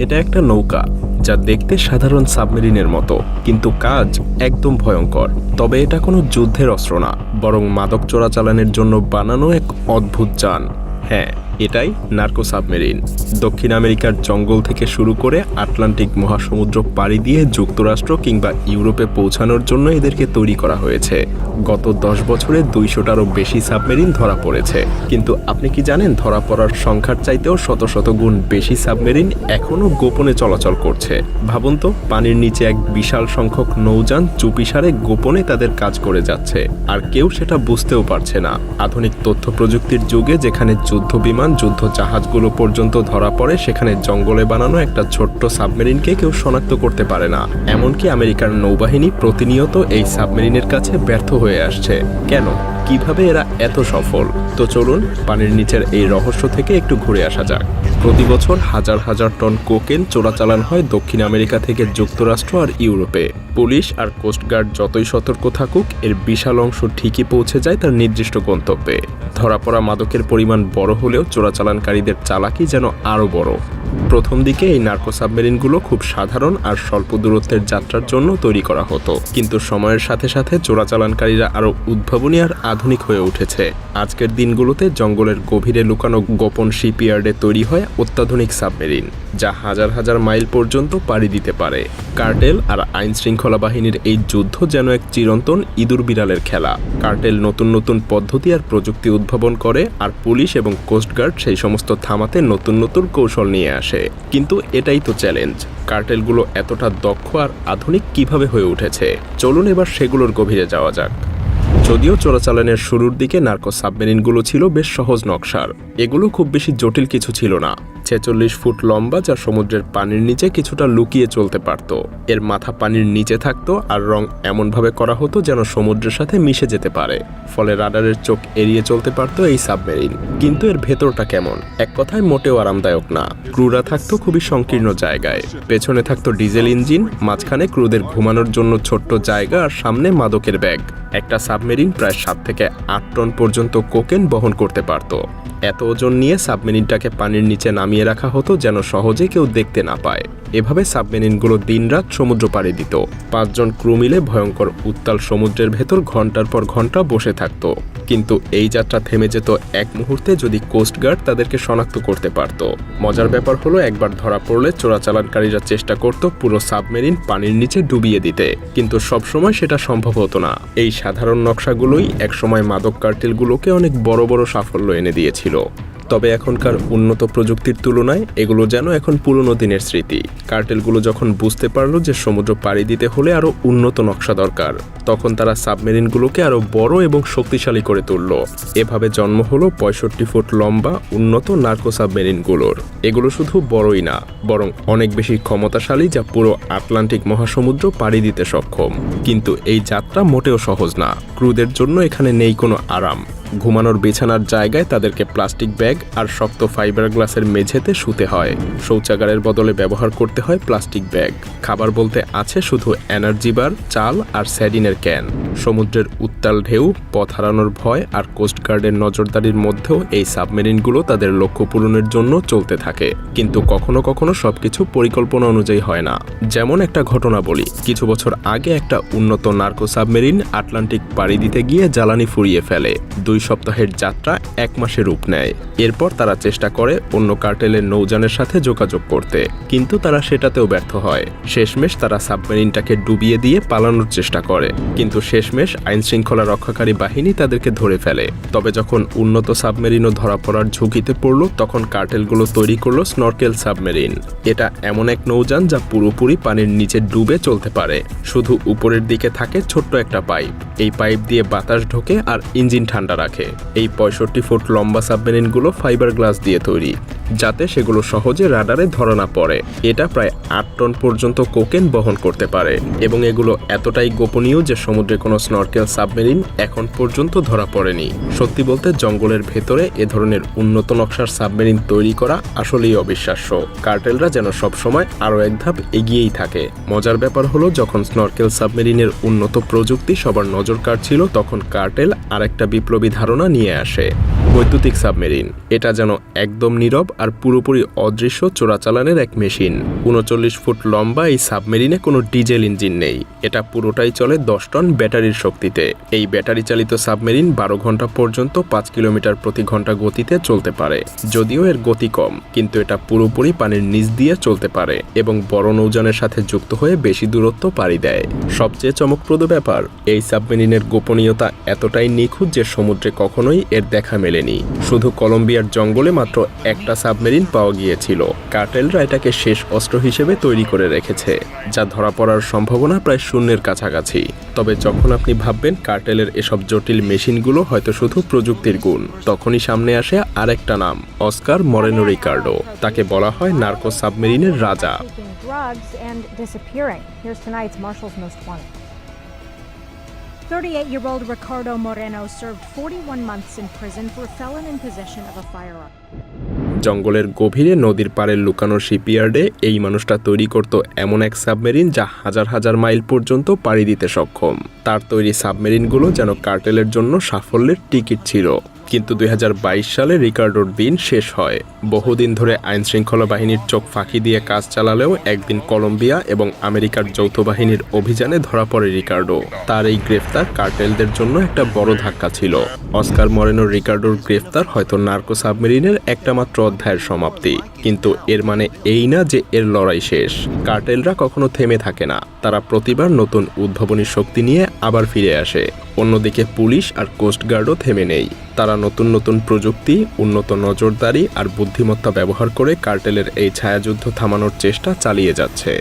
এটা একটা নৌকা যা দেখতে সাধারণ সাবমেরিনের মতো, কিন্তু কাজ একদম ভয়ঙ্কর। তবে এটা কোনো যুদ্ধের অস্ত্র না, বরং মাদক চোরাচালানের জন্য বানানো এক অদ্ভুত যান। হ্যাঁ, এটাই নার্কো সাবমেরিন। দক্ষিণ আমেরিকার জঙ্গল থেকে শুরু করে আটলান্টিক মহাসমুদ্র পাড়ি দিয়ে যুক্তরাষ্ট্র কিংবা ইউরোপে পৌঁছানোর জন্য এদেরকে তৈরি করা হয়েছে। গত 10 বছরে 200টারও বেশি সাবমেরিন ধরা পড়েছে। কিন্তু আপনি কি জানেন, ধরা পড়ার সংখ্যার চাইতেও শত শত গুণ বেশি সাবমেরিন এখনও গোপনে চলাচল করছে। ভাবুন তো, পানির নিচে এক বিশাল সংখ্যক নৌযান চুপিসারে গোপনে তাদের কাজ করে যাচ্ছে, আর কেউ সেটা বুঝতেও পারছে না। আধুনিক তথ্য প্রযুক্তির যুগে যেখানে যুদ্ধ বিমান, যুদ্ধ জাহাজগুলো পর্যন্ত ধরা পড়ে, সেখানে জঙ্গলে বানানো একটা ছোট্ট সাবমেরিনকে কেউ শনাক্ত করতে পারে না। এমনকি আমেরিকার নৌবাহিনী প্রতিনিয়ত এই সাবমেরিনের কাছে ব্যর্থ হয়ে আসছে। কেন? কিভাবে এরা এত সফল? তো চলুন পানির নিচের এই রহস্য থেকে একটু ঘুরে আসা যাক। প্রতি বছর হাজার হাজার টন কোকেন চোরাচালান হয় দক্ষিণ আমেরিকা থেকে যুক্তরাষ্ট্র আর ইউরোপে। পুলিশ আর কোস্টগার্ড যতই সতর্ক থাকুক, এর বিশাল অংশ ঠিকই পৌঁছে যায় তার নির্দিষ্ট গন্তব্যে। ধরা পড়া মাদকের পরিমাণ বড় হলেও চোরাচালানকারীদের চালাকি যেন আরও বড়। প্রথম দিকে এই নার্কো সাবমেরিনগুলো খুব সাধারণ আর স্বল্প দূরত্বের যাত্রার জন্য তৈরি করা হতো, কিন্তু সময়ের সাথে সাথে চোরাচালানকারীরা আরও উদ্ভাবনী আর আধুনিক হয়ে উঠেছে। আজকের দিনগুলোতে জঙ্গলের গভীরে লুকানো গোপন শিপইয়ার্ডে তৈরি হয় অত্যাধুনিক সাবমেরিন, যা হাজার হাজার মাইল পর্যন্ত পাড়ি দিতে পারে। কার্টেল আর আইন শৃঙ্খলা বাহিনীর এই যুদ্ধ যেন এক চিরন্তন ইঁদুর বিড়ালের খেলা। কার্টেল নতুন নতুন পদ্ধতি আর প্রযুক্তি উদ্ভাবন করে, আর পুলিশ এবং কোস্টগার্ড সেই সমস্ত থামাতে নতুন নতুন কৌশল নিয়ে আসে। কিন্তু এটাই তো চ্যালেঞ্জ, কার্টেলগুলো এতটা দক্ষ আর আধুনিক কিভাবে হয়ে উঠেছে। চলুন এবার সেগুলোর গভীরে যাওয়া যাক। যদিও চোরাচালানের শুরুর দিকে নার্কো সাবমেরিনগুলো ছিল বেশ সহজ নকশার। এগুলো খুব বেশি জটিল কিছু ছিল না। 46 ফুট লম্বা, যা সমুদ্রের পানির নিচে কিছুটা লুকিয়ে চলতে পারত। এর মাথা পানির নিচে থাকতো, আর রং এমনভাবে করা হতো যেন সমুদ্রের সাথে মিশে যেতে পারে, ফলে রাডারের চোখ এড়িয়ে চলতে পারত এই সাবমেরিন। কিন্তু এর ভেতরটা কেমন? এক কথায় মোটেও আরামদায়ক না। ক্রুরা থাকতো খুবই সংকীর্ণ জায়গায়। পেছনে থাকতো ডিজেল ইঞ্জিন, মাঝখানে ক্রুদের ঘুমানোর জন্য ছোট্ট জায়গা, আর সামনে মাদকের ব্যাগ। একটা সাবমেরিন প্রায় 7 থেকে 8 টন পর্যন্ত কোকেন বহন করতে পারত। এত ওজন নিয়ে সাবমেরিনটাকে পানির নিচে নামিয়ে রাখা হতো যেন সহজে কেউ দেখতে না পায়। এভাবে সাবমেরিনগুলো দিনরাত সমুদ্র পাড়ি দিত। 5 জন ক্রু মিলে ভয়ঙ্কর উত্তাল সমুদ্রের ভেতর ঘন্টার পর ঘন্টা বসে থাকত। কিন্তু এই যাত্রা থেমে যেত এক মুহূর্তে যদি কোস্টগার্ড তাদেরকে শনাক্ত করতে পারত। মজার ব্যাপার হলো, একবার ধরা পড়লে চোরাচালানকারীরা চেষ্টা করত পুরো সাবমেরিন পানির নিচে ডুবিয়ে দিতে, কিন্তু সবসময় সেটা সম্ভব হতো না। এই সাধারণ নকশাগুলোই একসময় মাদক কার্টেলগুলোকে অনেক বড় বড় সাফল্য এনে দিয়েছিল। তবে এখনকার উন্নত প্রযুক্তির তুলনায় এগুলো যেন এখন পুরনো দিনের স্মৃতি। কার্টেলগুলো যখন বুঝতে পারলো যে সমুদ্র পাড়ি দিতে হলে আরও উন্নত নকশা দরকার, তখন তারা সাবমেরিনগুলোকে আরও বড় এবং শক্তিশালী করে তুলল। এভাবে জন্ম হলো 65 ফুট লম্বা উন্নত নার্কো সাবমেরিনগুলোর। এগুলো শুধু বড়ই না, বরং অনেক বেশি ক্ষমতাশালী, যা পুরো আটলান্টিক মহাসমুদ্র পাড়ি দিতে সক্ষম। কিন্তু এই যাত্রা মোটেও সহজ না। ক্রুদের জন্য এখানে নেই কোনো আরাম। ঘুমানোর বিছানার জায়গায় তাদেরকে প্লাস্টিক ব্যাগ আর শক্ত ফাইবার গ্লাসের মেঝেতে শুতে হয়। শৌচাগারের বদলে ব্যবহার করতে হয় প্লাস্টিক ব্যাগ। খাবার বলতে আছে শুধু এনার্জি বার, চাল আর স্যাডিনের ক্যান। সমুদ্রের উত্তাল ঢেউ, পথ হারানোর ভয় আর কোস্টগার্ডের নজরদারির মধ্যেও এই সাবমেরিনগুলো তাদের লক্ষ্য পূরণের জন্য চলতে থাকে। কিন্তু কখনো কখনো সবকিছু পরিকল্পনা অনুযায়ী হয় না। যেমন একটা ঘটনা বলি, কিছু বছর আগে একটা উন্নত নার্কো সাবমেরিন আটলান্টিক পাড়ি দিতে গিয়ে জ্বালানি ফুরিয়ে ফেলে। 2 সপ্তাহের যাত্রা 1 মাসে রূপ নেয়। এরপর তারা চেষ্টা করে অন্য কার্টেলের নৌযানের সাথে যোগাযোগ করতে, কিন্তু তারা সেটাতেও ব্যর্থ হয়। শেষমেশ তারা সাবমেরিনটাকে ডুবিয়ে দিয়ে পালানোর চেষ্টা করে, কিন্তু শেষমেশ আইন শৃঙ্খলা রক্ষাকারী বাহিনী তাদেরকে ধরে ফেলে। তবে যখন উন্নত সাবমেরিনও ধরা পড়ার ঝুঁকিতে পড়ল, তখন কার্টেলগুলো তৈরি করলো স্নরকেল সাবমেরিন। এটা এমন এক নৌযান যা পুরোপুরি পানির নিচে ডুবে চলতে পারে। শুধু উপরের দিকে থাকে ছোট্ট একটা পাইপ। এই পাইপ দিয়ে বাতাস ঢোকে আর ইঞ্জিন ঠান্ডা রাখে। এই 65 ফুট লম্বা সাবমেরিনগুলো ফাইবার গ্লাস দিয়ে তৈরি, যাতে সেগুলো সহজে রাডারে ধরা না পড়ে। এটা প্রায় 8 টন পর্যন্ত কোকেন বহন করতে পারে, এবং এগুলো এতটাই গোপনীয় যে সমুদ্রে কোনো স্নরকেল সাবমেরিন এখন পর্যন্ত ধরা পড়েনি। সত্যি বলতে জঙ্গলের ভেতরে এ ধরনের উন্নত নকশার সাবমেরিন তৈরি করা আসলেই অবিশ্বাস্য। কার্টেলরা যেন সবসময় আরও এক ধাপ এগিয়েই থাকে। মজার ব্যাপার হলো, যখন স্নরকেল সাবমেরিনের উন্নত প্রযুক্তি সবার নজর কাড়ছিল, তখন কার্টেল আরেকটা বিপ্লবী ধারণা নিয়ে আসে। বৈদ্যুতিক সাবমেরিন, এটা যেন একদম নীরব আর পুরোপুরি অদৃশ্য চোরাচালানের এক মেশিন। ৩৯ ফুট লম্বা এই সাবমেরিনে কোনো ডিজেল ইঞ্জিন নেই, এটা পুরোটাই চলে 10 টন ব্যাটারির শক্তিতে। এই ব্যাটারি চালিত সাবমেরিন 12 ঘন্টা পর্যন্ত 5 কিলোমিটার প্রতি ঘন্টা গতিতে চলতে পারে। যদিও এর গতি কম, কিন্তু এটা পুরোপুরি পানির নিচ দিয়ে চলতে পারে এবং বড় নৌযানের সাথে যুক্ত হয়ে বেশি দূরত্ব পাড়ি দেয়। সবচেয়ে চমকপ্রদ ব্যাপার, এই সাবমেরিনের গোপনীয়তা এতটাই নিখুঁত যে সমুদ্রে কখনোই এর দেখা মেলেনি। শুধু কলম্বিয়ার জঙ্গলে মাত্র একটা সাবমেরিন পাওয়া গিয়েছিল। কার্টেলরা এটাকে শেষ অস্ত্র হিসেবে তৈরি করে রেখেছে, যা ধরা পড়ার সম্ভাবনা প্রায় শূন্যের কাছাকাছি। তবে যখন আপনি ভাববেন কার্টেলের এসব জটিল মেশিনগুলো হয়তো শুধু প্রযুক্তির গুণ, তখনই সামনে আসে আরেকটা নাম, অস্কার মরেনো রিকার্ডো। তাকে বলা হয় নার্কো সাবমেরিনের রাজা। Drugs and disappearing. Here's tonight's Marshall's Most Wanted. 38-year-old Ricardo Moreno served 41 months in prison for a felon in possession of a firearm. জঙ্গলের গভীরে নদীর পাড়ে লুকানো শিপইয়ার্ডে এই মানুষটা তৈরি করত এমন এক সাবমেরিন যা হাজার হাজার মাইল পর্যন্ত পাড়ি দিতে সক্ষম। তার তৈরি সাবমেরিনগুলো যেন কার্টেলের জন্য সাফল্যের টিকিট ছিল। কিন্তু 2022 সালে রিকার্ডোর দিন শেষ হয়। বহুদিন ধরে আইনশৃঙ্খলা বাহিনীর চোখ ফাঁকি দিয়ে কাজ চালালেও একদিন কলম্বিয়া এবং আমেরিকার যৌথ বাহিনীর অভিযানে ধরা পড়ে রিকার্ডো। তার এই গ্রেফতার কার্টেলদের জন্য একটা বড় ধাক্কা ছিল। অস্কার মরেনো রিকার্ডোর গ্রেফতার হয়তো নার্কো সাবমেরিনের একটা মাত্র অধ্যায়ের সমাপ্তি, কিন্তু এর মানে এই না যে এর লড়াই শেষ। কার্টেলরা কখনো থেমে থাকে না, তারা প্রতিবার নতুন উদ্ভাবনী শক্তি নিয়ে আবার ফিরে আসে। অন্যদিকে পুলিশ আর কোস্টগার্ডও থেমে নেই, তারা নতুন নতুন প্রযুক্তি, উন্নত নজরদারি আর বুদ্ধিমত্তা ব্যবহার করে কার্টেলের এই ছায়াযুদ্ধ থামানোর চেষ্টা চালিয়ে যাচ্ছে।